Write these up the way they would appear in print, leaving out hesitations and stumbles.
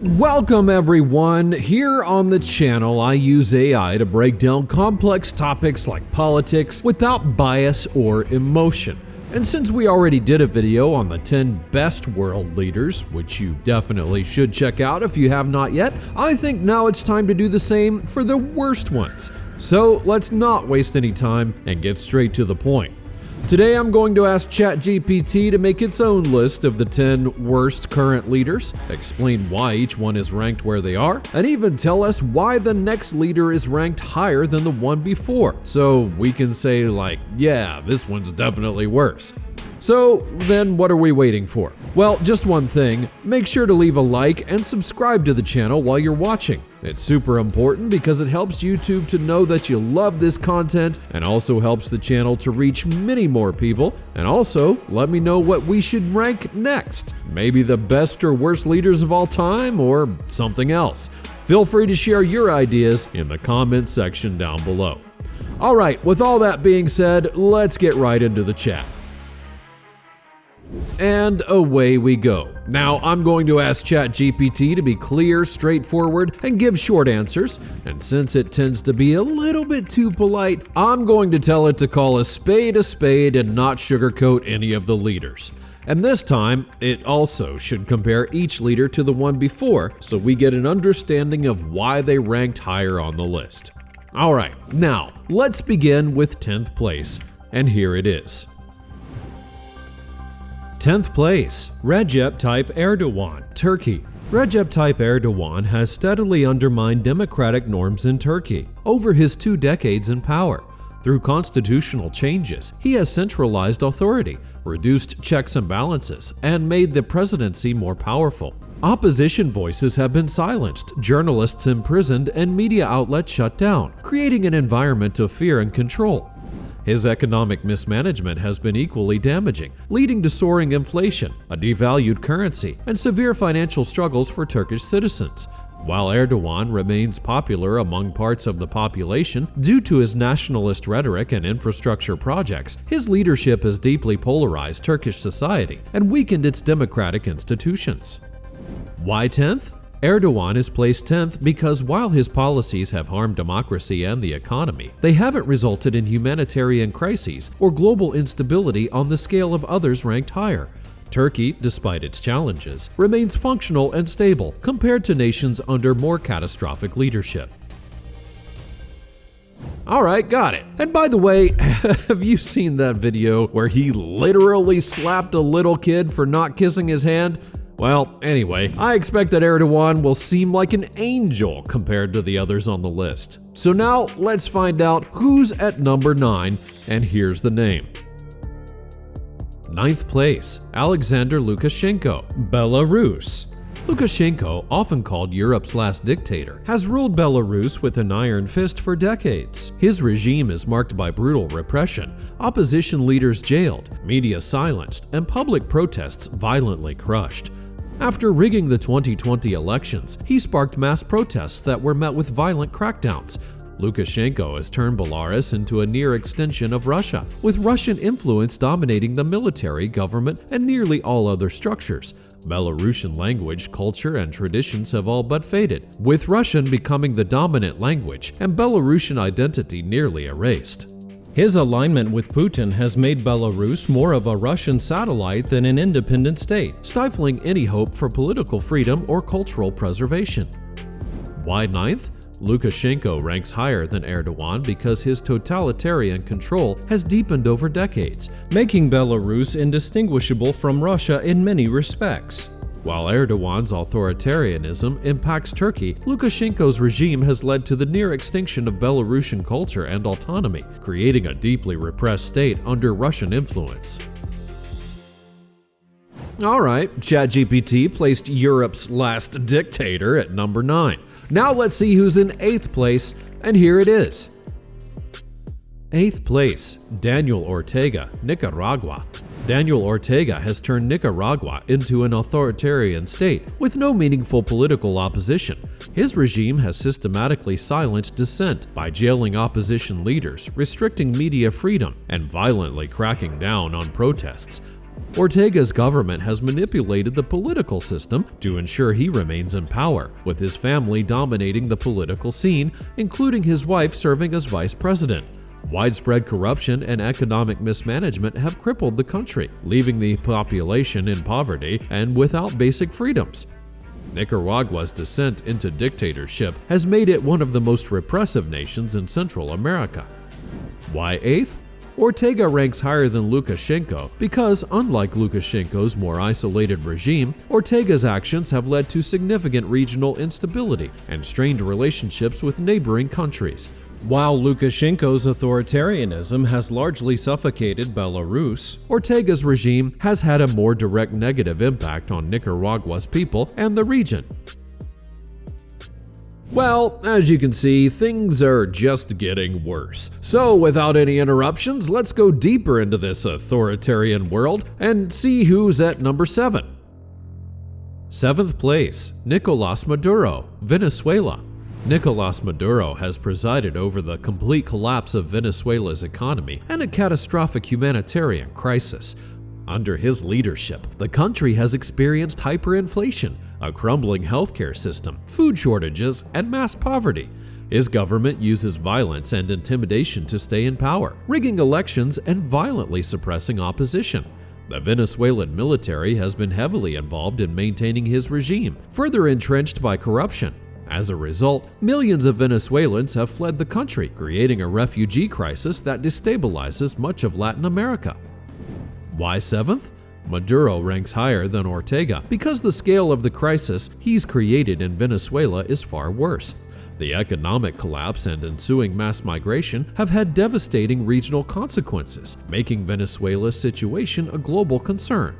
Welcome everyone. Here on the channel I use AI to break down complex topics like politics without bias or emotion. And since we already did a video on the 10 best world leaders, which you definitely should check out if you have not yet, I think now it's time to do the same for the worst ones. So let's not waste any time and get straight to the point. Today I'm going to ask ChatGPT to make its own list of the 10 worst current leaders, explain why each one is ranked where they are, and even tell us why the next leader is ranked higher than the one before, so we can say like, yeah, this one's definitely worse. So then what are we waiting for? Well, just one thing, make sure to leave a like and subscribe to the channel while you're watching. It's super important because it helps YouTube to know that you love this content and also helps the channel to reach many more people, and also let me know what we should rank next. Maybe the best or worst leaders of all time or something else. Feel free to share your ideas in the comment section down below. Alright, with all that being said, let's get right into the chat. And away we go. Now I'm going to ask ChatGPT to be clear, straightforward, and give short answers, and since it tends to be a little bit too polite, I'm going to tell it to call a spade and not sugarcoat any of the leaders. And this time, it also should compare each leader to the one before, so we get an understanding of why they ranked higher on the list. Alright, now let's begin with 10th place, and here it is. 10th place, Recep Tayyip Erdogan, Turkey. Recep Tayyip Erdogan has steadily undermined democratic norms in Turkey over his 2 decades in power. Through constitutional changes, he has centralized authority, reduced checks and balances, and made the presidency more powerful. Opposition voices have been silenced, journalists imprisoned, and media outlets shut down, creating an environment of fear and control. His economic mismanagement has been equally damaging, leading to soaring inflation, a devalued currency, and severe financial struggles for Turkish citizens. While Erdogan remains popular among parts of the population due to his nationalist rhetoric and infrastructure projects, his leadership has deeply polarized Turkish society and weakened its democratic institutions. Why 10th? Erdogan is placed 10th because while his policies have harmed democracy and the economy, they haven't resulted in humanitarian crises or global instability on the scale of others ranked higher. Turkey, despite its challenges, remains functional and stable compared to nations under more catastrophic leadership. Alright, got it. And by the way, have you seen that video where he literally slapped a little kid for not kissing his hand? Well, anyway, I expect that Erdogan will seem like an angel compared to the others on the list. So now let's find out who's at number 9, and here's the name. 9th place, Alexander Lukashenko, Belarus. Lukashenko, often called Europe's last dictator, has ruled Belarus with an iron fist for decades. His regime is marked by brutal repression, opposition leaders jailed, media silenced, and public protests violently crushed. After rigging the 2020 elections, he sparked mass protests that were met with violent crackdowns. Lukashenko has turned Belarus into a near extension of Russia, with Russian influence dominating the military, government, and nearly all other structures. Belarusian language, culture, and traditions have all but faded, with Russian becoming the dominant language and Belarusian identity nearly erased. His alignment with Putin has made Belarus more of a Russian satellite than an independent state, stifling any hope for political freedom or cultural preservation. Why 9th? Lukashenko ranks higher than Erdogan because his totalitarian control has deepened over decades, making Belarus indistinguishable from Russia in many respects. While Erdogan's authoritarianism impacts Turkey, Lukashenko's regime has led to the near extinction of Belarusian culture and autonomy, creating a deeply repressed state under Russian influence. Alright, ChatGPT placed Europe's last dictator at number 9. Now let's see who's in 8th place, and here it is. 8th place, Daniel Ortega, Nicaragua. Daniel Ortega has turned Nicaragua into an authoritarian state with no meaningful political opposition. His regime has systematically silenced dissent by jailing opposition leaders, restricting media freedom, and violently cracking down on protests. Ortega's government has manipulated the political system to ensure he remains in power, with his family dominating the political scene, including his wife serving as vice president. Widespread corruption and economic mismanagement have crippled the country, leaving the population in poverty and without basic freedoms. Nicaragua's descent into dictatorship has made it one of the most repressive nations in Central America. Why 8th? Ortega ranks higher than Lukashenko because, unlike Lukashenko's more isolated regime, Ortega's actions have led to significant regional instability and strained relationships with neighboring countries. While Lukashenko's authoritarianism has largely suffocated Belarus, Ortega's regime has had a more direct negative impact on Nicaragua's people and the region. Well, as you can see, things are just getting worse. So without any interruptions, let's go deeper into this authoritarian world and see who's at number 7. 7th place, Nicolás Maduro, Venezuela. Nicolás Maduro has presided over the complete collapse of Venezuela's economy and a catastrophic humanitarian crisis. Under his leadership, the country has experienced hyperinflation, a crumbling healthcare system, food shortages, and mass poverty. His government uses violence and intimidation to stay in power, rigging elections and violently suppressing opposition. The Venezuelan military has been heavily involved in maintaining his regime, further entrenched by corruption. As a result, millions of Venezuelans have fled the country, creating a refugee crisis that destabilizes much of Latin America. Why 7th? Maduro ranks higher than Ortega because the scale of the crisis he's created in Venezuela is far worse. The economic collapse and ensuing mass migration have had devastating regional consequences, making Venezuela's situation a global concern.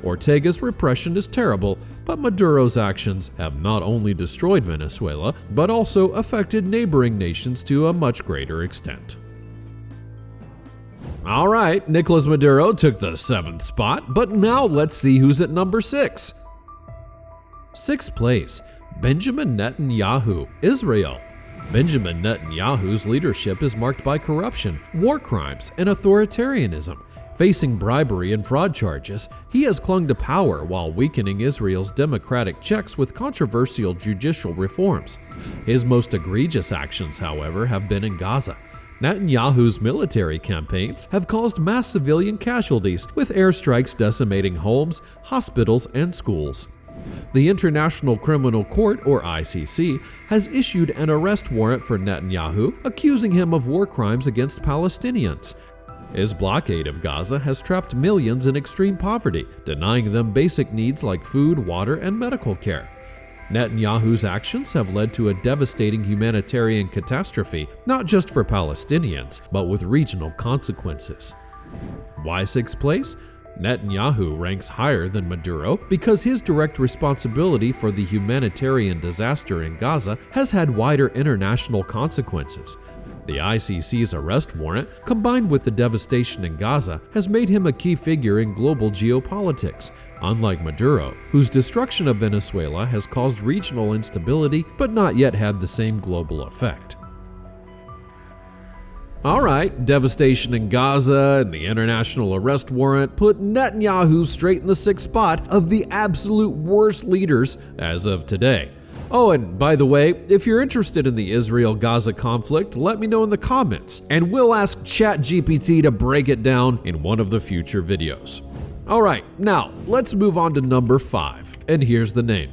Ortega's repression is terrible, but Maduro's actions have not only destroyed Venezuela, but also affected neighboring nations to a much greater extent. Alright, Nicolás Maduro took the 7th spot, but now let's see who's at number 6. 6th place, Benjamin Netanyahu, Israel. Benjamin Netanyahu's leadership is marked by corruption, war crimes, and authoritarianism. Facing bribery and fraud charges, he has clung to power while weakening Israel's democratic checks with controversial judicial reforms. His most egregious actions, however, have been in Gaza. Netanyahu's military campaigns have caused mass civilian casualties, with airstrikes decimating homes, hospitals, and schools. The International Criminal Court, or ICC, has issued an arrest warrant for Netanyahu, accusing him of war crimes against Palestinians. His blockade of Gaza has trapped millions in extreme poverty, denying them basic needs like food, water, and medical care. Netanyahu's actions have led to a devastating humanitarian catastrophe, not just for Palestinians, but with regional consequences. Why 6th place? Netanyahu ranks higher than Maduro because his direct responsibility for the humanitarian disaster in Gaza has had wider international consequences. The ICC's arrest warrant, combined with the devastation in Gaza, has made him a key figure in global geopolitics, unlike Maduro, whose destruction of Venezuela has caused regional instability but not yet had the same global effect. Alright, devastation in Gaza and the international arrest warrant put Netanyahu straight in the 6th spot of the absolute worst leaders as of today. Oh, and by the way, if you're interested in the Israel-Gaza conflict, let me know in the comments, and we'll ask ChatGPT to break it down in one of the future videos. Alright, now let's move on to number 5, and here's the name.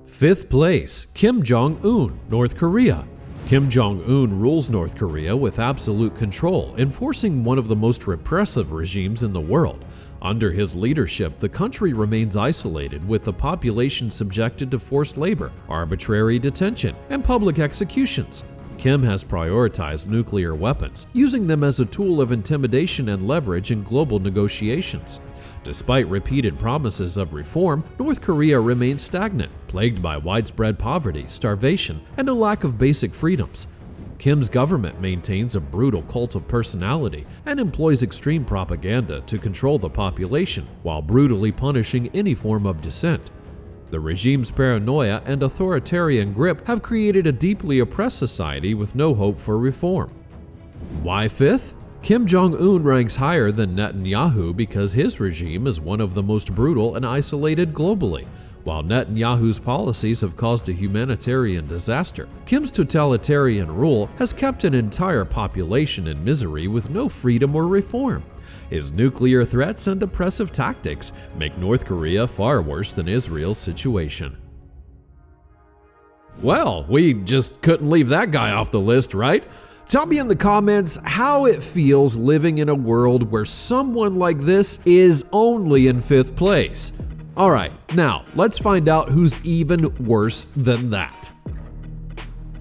5th place, Kim Jong-un, North Korea. Kim Jong-un rules North Korea with absolute control, enforcing one of the most repressive regimes in the world. Under his leadership, the country remains isolated, with the population subjected to forced labor, arbitrary detention, and public executions. Kim has prioritized nuclear weapons, using them as a tool of intimidation and leverage in global negotiations. Despite repeated promises of reform, North Korea remains stagnant, plagued by widespread poverty, starvation, and a lack of basic freedoms. Kim's government maintains a brutal cult of personality and employs extreme propaganda to control the population while brutally punishing any form of dissent. The regime's paranoia and authoritarian grip have created a deeply oppressed society with no hope for reform. Why 5th? Kim Jong-un ranks higher than Netanyahu because his regime is one of the most brutal and isolated globally. While Netanyahu's policies have caused a humanitarian disaster, Kim's totalitarian rule has kept an entire population in misery with no freedom or reform. His nuclear threats and oppressive tactics make North Korea far worse than Israel's situation. Well, we just couldn't leave that guy off the list, right? Tell me in the comments how it feels living in a world where someone like this is only in 5th place. Alright, now let's find out who's even worse than that.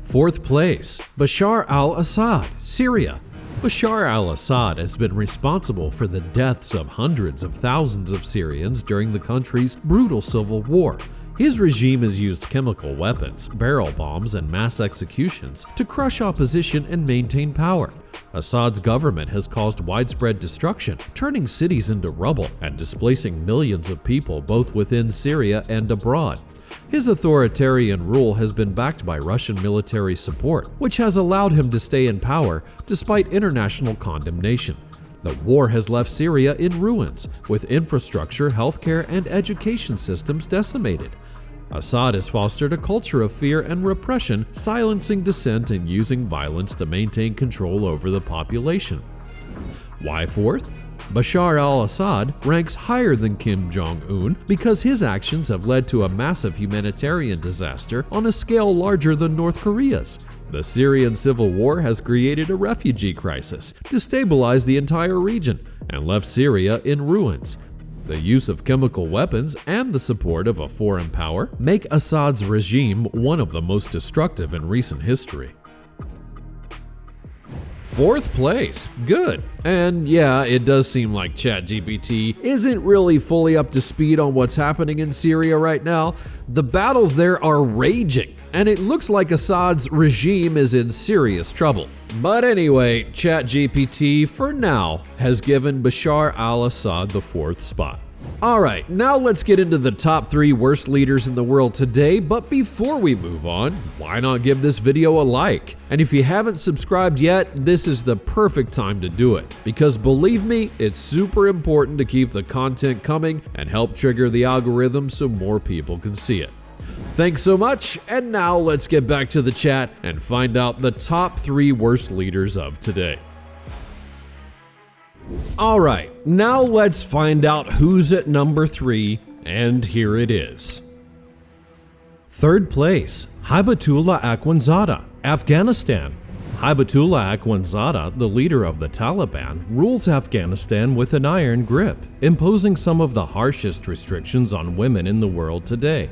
4th place, Bashar al-Assad, Syria. Bashar al-Assad has been responsible for the deaths of hundreds of thousands of Syrians during the country's brutal civil war. His regime has used chemical weapons, barrel bombs, and mass executions to crush opposition and maintain power. Assad's government has caused widespread destruction, turning cities into rubble and displacing millions of people both within Syria and abroad. His authoritarian rule has been backed by Russian military support, which has allowed him to stay in power despite international condemnation. The war has left Syria in ruins, with infrastructure, healthcare, and education systems decimated. Assad has fostered a culture of fear and repression, silencing dissent and using violence to maintain control over the population. Why 4th? Bashar al-Assad ranks higher than Kim Jong-un because his actions have led to a massive humanitarian disaster on a scale larger than North Korea's. The Syrian civil war has created a refugee crisis, destabilized the entire region, and left Syria in ruins. The use of chemical weapons and the support of a foreign power make Assad's regime one of the most destructive in recent history. 4th place, good. And yeah, it does seem like ChatGPT isn't really fully up to speed on what's happening in Syria right now. The battles there are raging, and it looks like Assad's regime is in serious trouble. But anyway, ChatGPT for now has given Bashar al-Assad the 4th spot. Alright, now let's get into the top 3 worst leaders in the world today, but before we move on, why not give this video a like? And if you haven't subscribed yet, this is the perfect time to do it, because believe me, it's super important to keep the content coming and help trigger the algorithm so more people can see it. Thanks so much, and now let's get back to the chat and find out the top 3 worst leaders of today. Alright, now let's find out who's at number 3, and here it is. 3rd place, Hibatullah Akhundzada, Afghanistan. Hibatullah Akhundzada, the leader of the Taliban, rules Afghanistan with an iron grip, imposing some of the harshest restrictions on women in the world today.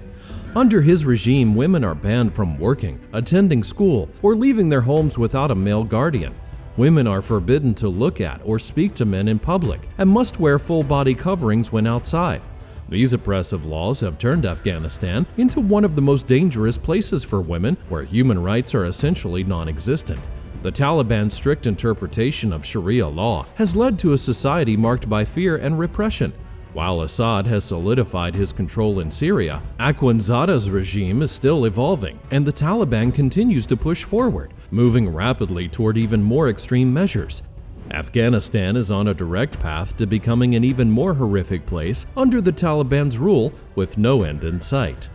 Under his regime, women are banned from working, attending school, or leaving their homes without a male guardian. Women are forbidden to look at or speak to men in public and must wear full-body coverings when outside. These oppressive laws have turned Afghanistan into one of the most dangerous places for women, where human rights are essentially non-existent. The Taliban's strict interpretation of Sharia law has led to a society marked by fear and repression. While Assad has solidified his control in Syria, Akhundzada's regime is still evolving, and the Taliban continues to push forward, moving rapidly toward even more extreme measures. Afghanistan is on a direct path to becoming an even more horrific place under the Taliban's rule, with no end in sight.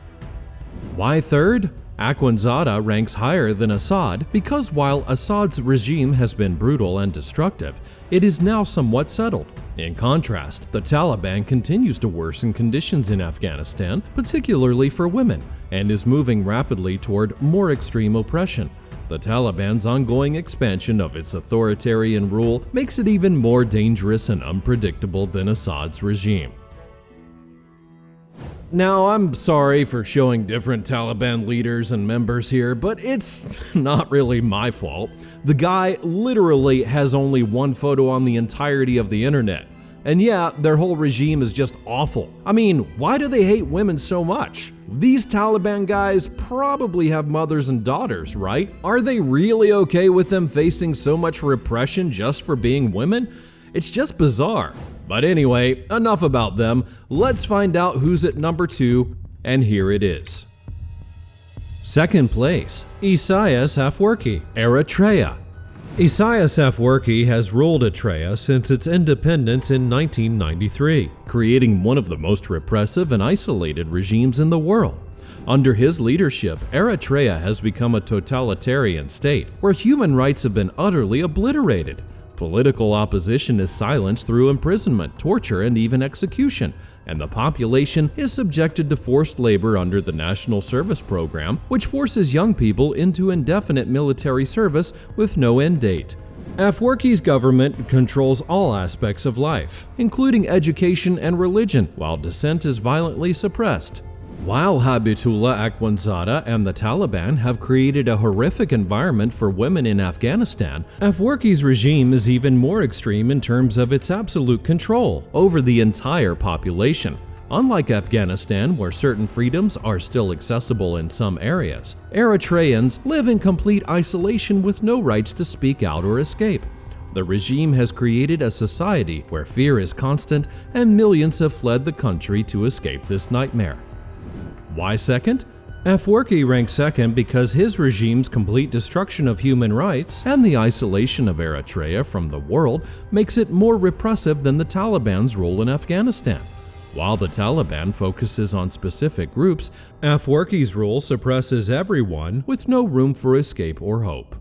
Why 3rd? Akhundzada ranks higher than Assad because while Assad's regime has been brutal and destructive, it is now somewhat settled. In contrast, the Taliban continues to worsen conditions in Afghanistan, particularly for women, and is moving rapidly toward more extreme oppression. The Taliban's ongoing expansion of its authoritarian rule makes it even more dangerous and unpredictable than Assad's regime. Now, I'm sorry for showing different Taliban leaders and members here, but it's not really my fault. The guy literally has only one photo on the entirety of the internet. And yeah, their whole regime is just awful. I mean, why do they hate women so much? These Taliban guys probably have mothers and daughters, right? Are they really okay with them facing so much repression just for being women? It's just bizarre. But anyway, enough about them. Let's find out who's at number 2, and here it is. 2nd place, Isaias Afwerki, Eritrea. Isaias Afwerki has ruled Eritrea since its independence in 1993, creating one of the most repressive and isolated regimes in the world. Under his leadership, Eritrea has become a totalitarian state where human rights have been utterly obliterated. Political opposition is silenced through imprisonment, torture, and even execution, and the population is subjected to forced labor under the National Service Program, which forces young people into indefinite military service with no end date. Afwerki's government controls all aspects of life, including education and religion, while dissent is violently suppressed. While Habibullah Akhundzada and the Taliban have created a horrific environment for women in Afghanistan, Afwerki's regime is even more extreme in terms of its absolute control over the entire population. Unlike Afghanistan, where certain freedoms are still accessible in some areas, Eritreans live in complete isolation with no rights to speak out or escape. The regime has created a society where fear is constant, and millions have fled the country to escape this nightmare. Why second? Afwerki ranks second because his regime's complete destruction of human rights and the isolation of Eritrea from the world makes it more repressive than the Taliban's rule in Afghanistan. While the Taliban focuses on specific groups, Afwerki's rule suppresses everyone with no room for escape or hope.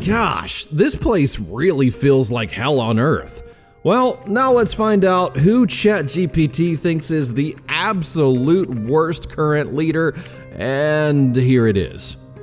Gosh, this place really feels like hell on earth. Well, now let's find out who ChatGPT thinks is the absolute worst current leader, and here it is.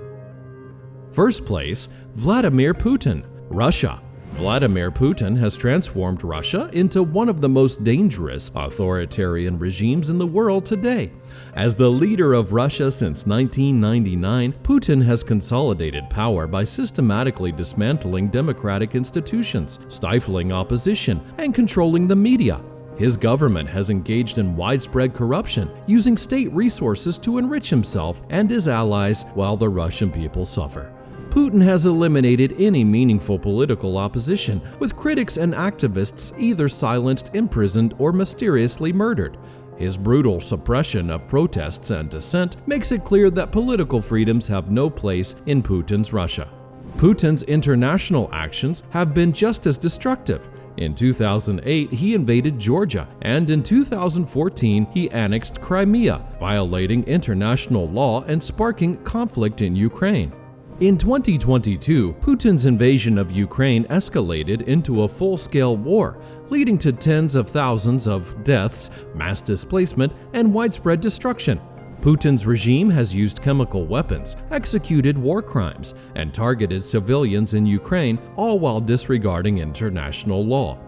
First place, Vladimir Putin, Russia. Vladimir Putin has transformed Russia into one of the most dangerous authoritarian regimes in the world today. As the leader of Russia since 1999, Putin has consolidated power by systematically dismantling democratic institutions, stifling opposition, and controlling the media. His government has engaged in widespread corruption, using state resources to enrich himself and his allies while the Russian people suffer. Putin has eliminated any meaningful political opposition, with critics and activists either silenced, imprisoned, or mysteriously murdered. His brutal suppression of protests and dissent makes it clear that political freedoms have no place in Putin's Russia. Putin's international actions have been just as destructive. In 2008, he invaded Georgia, and in 2014, he annexed Crimea, violating international law and sparking conflict in Ukraine. In 2022, Putin's invasion of Ukraine escalated into a full-scale war, leading to tens of thousands of deaths, mass displacement, and widespread destruction. Putin's regime has used chemical weapons, executed war crimes, and targeted civilians in Ukraine, all while disregarding international law.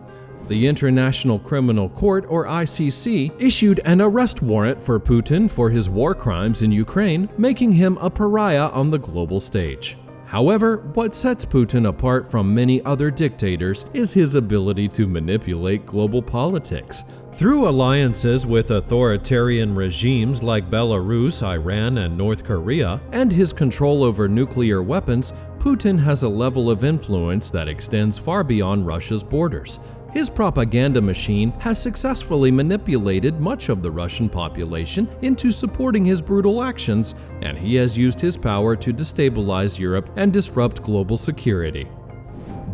The International Criminal Court, or ICC, issued an arrest warrant for Putin for his war crimes in Ukraine, making him a pariah on the global stage. However, what sets Putin apart from many other dictators is his ability to manipulate global politics. Through alliances with authoritarian regimes like Belarus, Iran, and North Korea, and his control over nuclear weapons, Putin has a level of influence that extends far beyond Russia's borders. His propaganda machine has successfully manipulated much of the Russian population into supporting his brutal actions, and he has used his power to destabilize Europe and disrupt global security.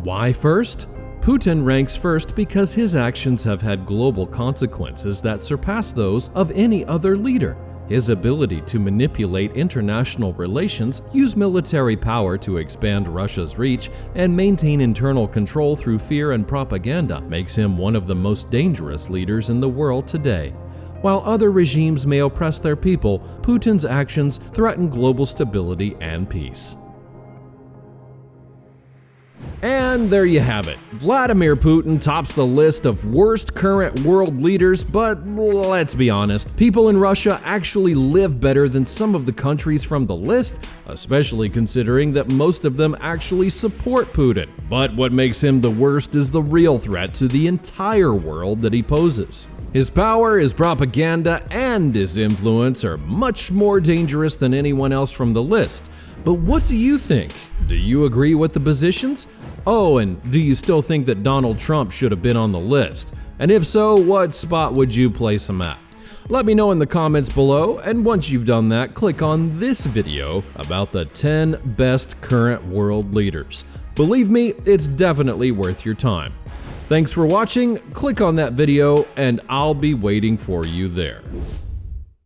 Why first? Putin ranks first because his actions have had global consequences that surpass those of any other leader. His ability to manipulate international relations, use military power to expand Russia's reach, and maintain internal control through fear and propaganda makes him one of the most dangerous leaders in the world today. While other regimes may oppress their people, Putin's actions threaten global stability and peace. And there you have it. Vladimir Putin tops the list of worst current world leaders, but let's be honest, people in Russia actually live better than some of the countries from the list, especially considering that most of them actually support Putin. But what makes him the worst is the real threat to the entire world that he poses. His power, his propaganda, and his influence are much more dangerous than anyone else from the list. But what do you think? Do you agree with the positions? Oh, and do you still think that Donald Trump should have been on the list? And if so, what spot would you place him at? Let me know in the comments below, and once you've done that, click on this video about the 10 best current world leaders. Believe me, it's definitely worth your time. Thanks for watching, click on that video, and I'll be waiting for you there.